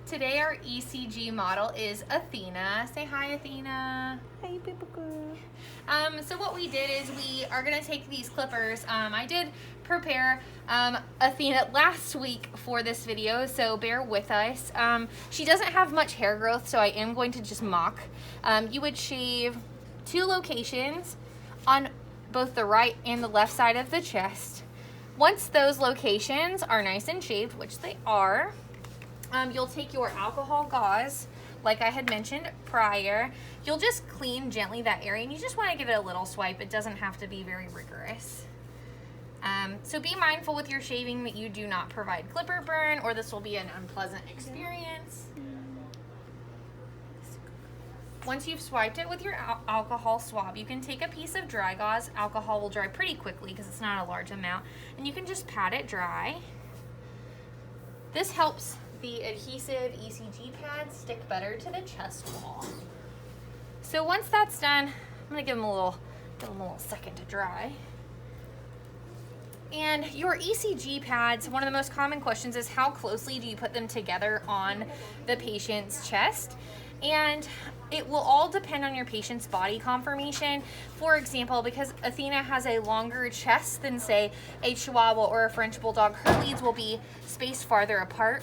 Today our ECG model is Athena. Say hi, Athena. Hi, baby girl. So what we did is we are gonna take these clippers. I did prepare Athena last week for this video, so bear with us. She doesn't have much hair growth, so I am going to just mock. You would shave 2 locations on both the right and the left side of the chest. Once those locations are nice and shaved, which they are, you'll take your alcohol gauze, like I had mentioned prior. You'll just clean gently that area, and you just want to give it a little swipe. It doesn't have to be very rigorous. So be mindful with your shaving that you do not provide clipper burn, or this will be an unpleasant experience. Once you've swiped it with your alcohol swab, you can take a piece of dry gauze. Alcohol will dry pretty quickly because it's not a large amount, and you can just pat it dry. This helps the adhesive ECG pad stick better to the chest wall. So once that's done, I'm gonna give them a little second to dry. And your ECG pads, one of the most common questions is how closely do you put them together on the patient's chest? And it will all depend on your patient's body conformation. For example, because Athena has a longer chest than, say, a Chihuahua or a French Bulldog, her leads will be spaced farther apart.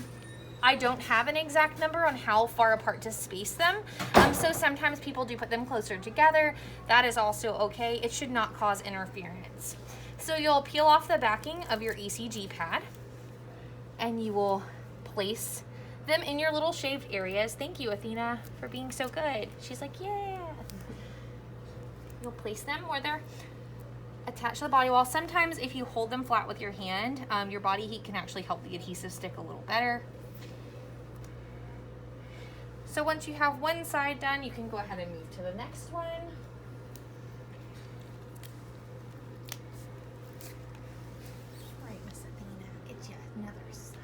I don't have an exact number on how far apart to space them. So sometimes people do put them closer together. That is also okay. It should not cause interference. So you'll peel off the backing of your ECG pad, and you will place them in your little shaved areas. Thank you, Athena, for being so good. She's like, yeah. You'll place them where they're attached to the body wall. Sometimes if you hold them flat with your hand, your body heat can actually help the adhesive stick a little better. So once you have one side done, you can go ahead and move to the next one. All right, Miss Athena, get you another side.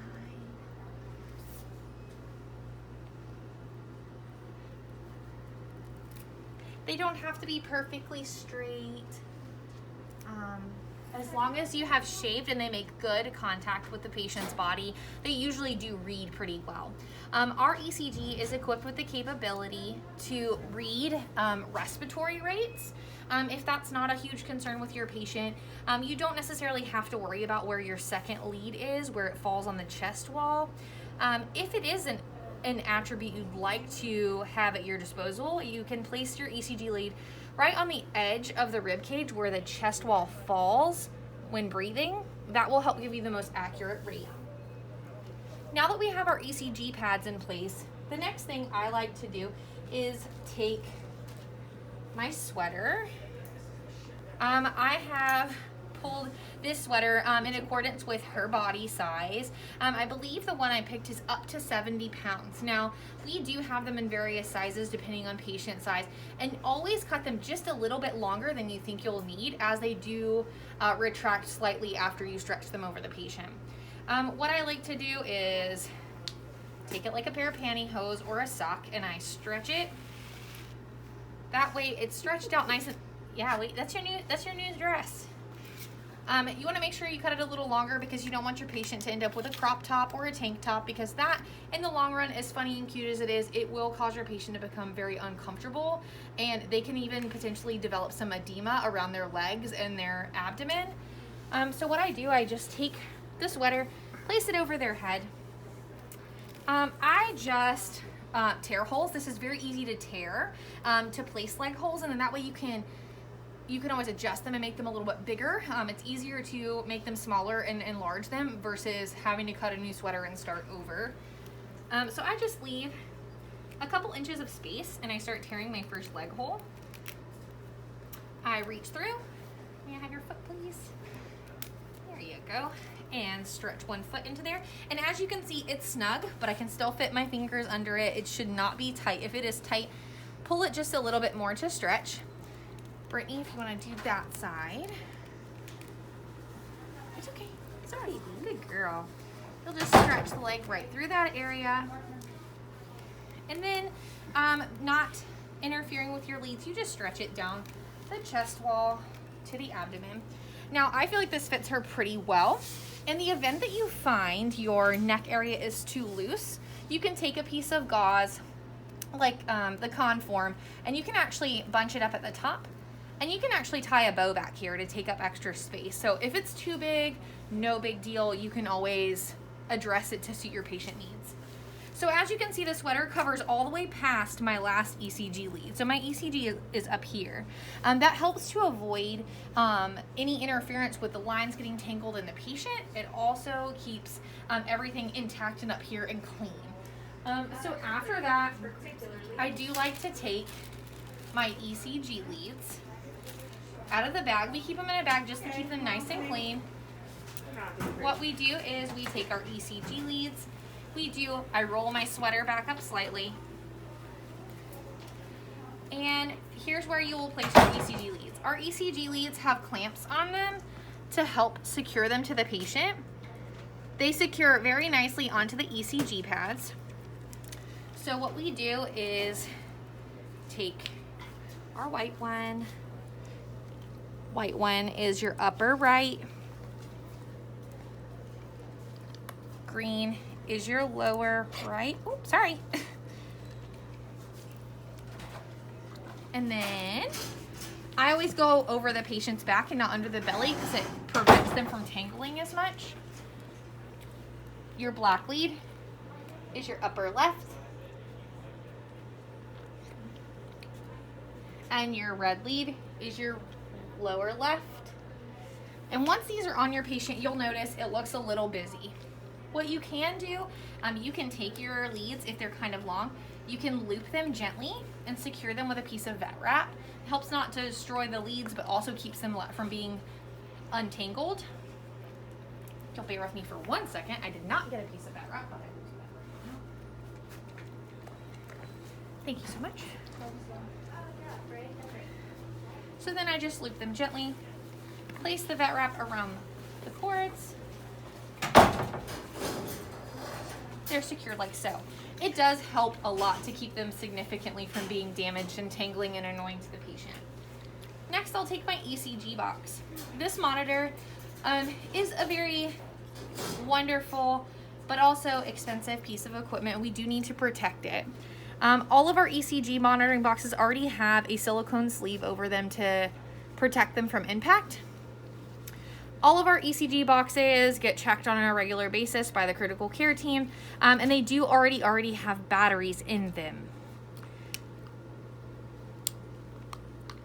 They don't have to be perfectly straight. As long as you have shaved and they make good contact with the patient's body, they usually do read pretty well. Our ECG is equipped with the capability to read respiratory rates. If that's not a huge concern with your patient, you don't necessarily have to worry about where your second lead is, where it falls on the chest wall. If it is an attribute you'd like to have at your disposal, you can place your ECG lead right on the edge of the rib cage where the chest wall falls when breathing. That will help give you the most accurate rate. Now that we have our ECG pads in place, the next thing I like to do is take my sweater. I have pulled this sweater in accordance with her body size. I believe the one I picked is up to 70 pounds. Now, we do have them in various sizes depending on patient size, and always cut them just a little bit longer than you think you'll need, as they do retract slightly after you stretch them over the patient. What I like to do is take it like a pair of pantyhose or a sock, and I stretch it. That way it's stretched out nice and, yeah, wait, that's your new dress. You want to make sure you cut it a little longer because you don't want your patient to end up with a crop top or a tank top, because that, in the long run, as funny and cute as it is, it will cause your patient to become very uncomfortable, and they can even potentially develop some edema around their legs and their abdomen. So what I do, I just take the sweater, place it over their head. I just tear holes. This is very easy to tear, to place leg holes, and then that way you can always adjust them and make them a little bit bigger. It's easier to make them smaller and enlarge them versus having to cut a new sweater and start over. So I just leave a couple inches of space, and I start tearing my first leg hole. I reach through. May I have your foot, please? There you go. And stretch one foot into there. And as you can see, it's snug, but I can still fit my fingers under it. It should not be tight. If it is tight, pull it just a little bit more to stretch. Brittany, if you want to do that side. It's okay. It's alright. Good girl. You'll just stretch the leg right through that area. And then, not interfering with your leads, you just stretch it down the chest wall to the abdomen. Now, I feel like this fits her pretty well. In the event that you find your neck area is too loose, you can take a piece of gauze, like the conform, and you can actually bunch it up at the top, and you can actually tie a bow back here to take up extra space. So if it's too big, no big deal. You can always address it to suit your patient needs. So as you can see, the sweater covers all the way past my last ECG lead. So my ECG is up here. That helps to avoid any interference with the lines getting tangled in the patient. It also keeps everything intact and up here and clean. So after that, I do like to take my ECG leads out of the bag. We keep them in a bag just to keep them nice and clean. What we do is we take our ECG leads. I roll my sweater back up slightly. And here's where you will place your ECG leads. Our ECG leads have clamps on them to help secure them to the patient. They secure very nicely onto the ECG pads. So what we do is take our white one. White one is your upper right. Green is your lower right. Oops, sorry. And then I always go over the patient's back and not under the belly because it prevents them from tangling as much. Your black lead is your upper left. And your red lead is your lower left. And once these are on your patient, you'll notice it looks a little busy. What you can do, you can take your leads, if they're kind of long, you can loop them gently and secure them with a piece of vet wrap. It helps not to destroy the leads, but also keeps them from being untangled. You'll bear with me for 1 second. I did not get a piece of vet wrap, but I will do that right now. Thank you so much. So then I just loop them gently, place the vet wrap around the cords. They're secured like so. It does help a lot to keep them significantly from being damaged and tangling and annoying to the patient. Next, I'll take my ECG box. This monitor is a very wonderful but also expensive piece of equipment. We do need to protect it. All of our ECG monitoring boxes already have a silicone sleeve over them to protect them from impact. All of our ECG boxes get checked on a regular basis by the critical care team, and they do already have batteries in them.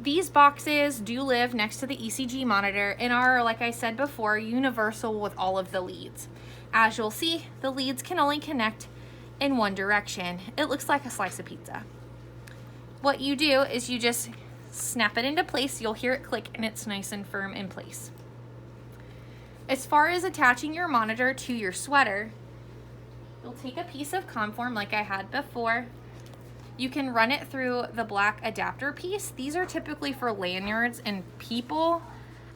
These boxes do live next to the ECG monitor and are, like I said before, universal with all of the leads. As you'll see, the leads can only connect in one direction. It looks like a slice of pizza. What you do is you just snap it into place. You'll hear it click and it's nice and firm in place. As far as attaching your monitor to your sweater, you'll take a piece of conform like I had before. You can run it through the black adapter piece. These are typically for lanyards and people,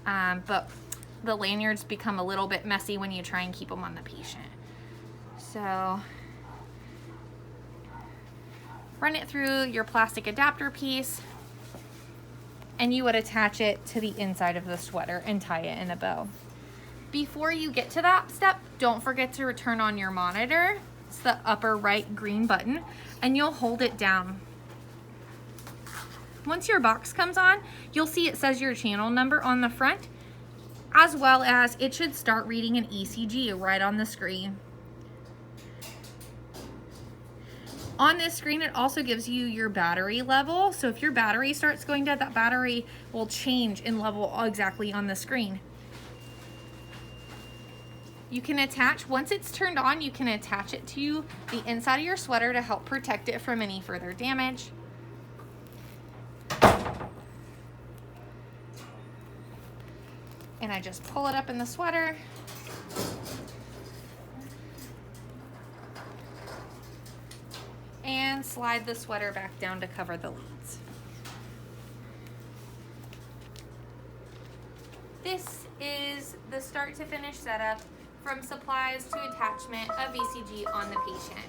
but the lanyards become a little bit messy when you try and keep them on the patient. So run it through your plastic adapter piece, and you would attach it to the inside of the sweater and tie it in a bow. Before you get to that step, don't forget to turn on your monitor. It's the upper right green button, and you'll hold it down. Once your box comes on, you'll see it says your channel number on the front, as well as it should start reading an ECG right on the screen. On this screen, it also gives you your battery level. So if your battery starts going dead, that battery will change in level exactly on the screen. You can attach, once it's turned on, you can attach it to the inside of your sweater to help protect it from any further damage. And I just pull it up in the sweater. And slide the sweater back down to cover the leads. This is the start to finish setup from supplies to attachment of ECG on the patient.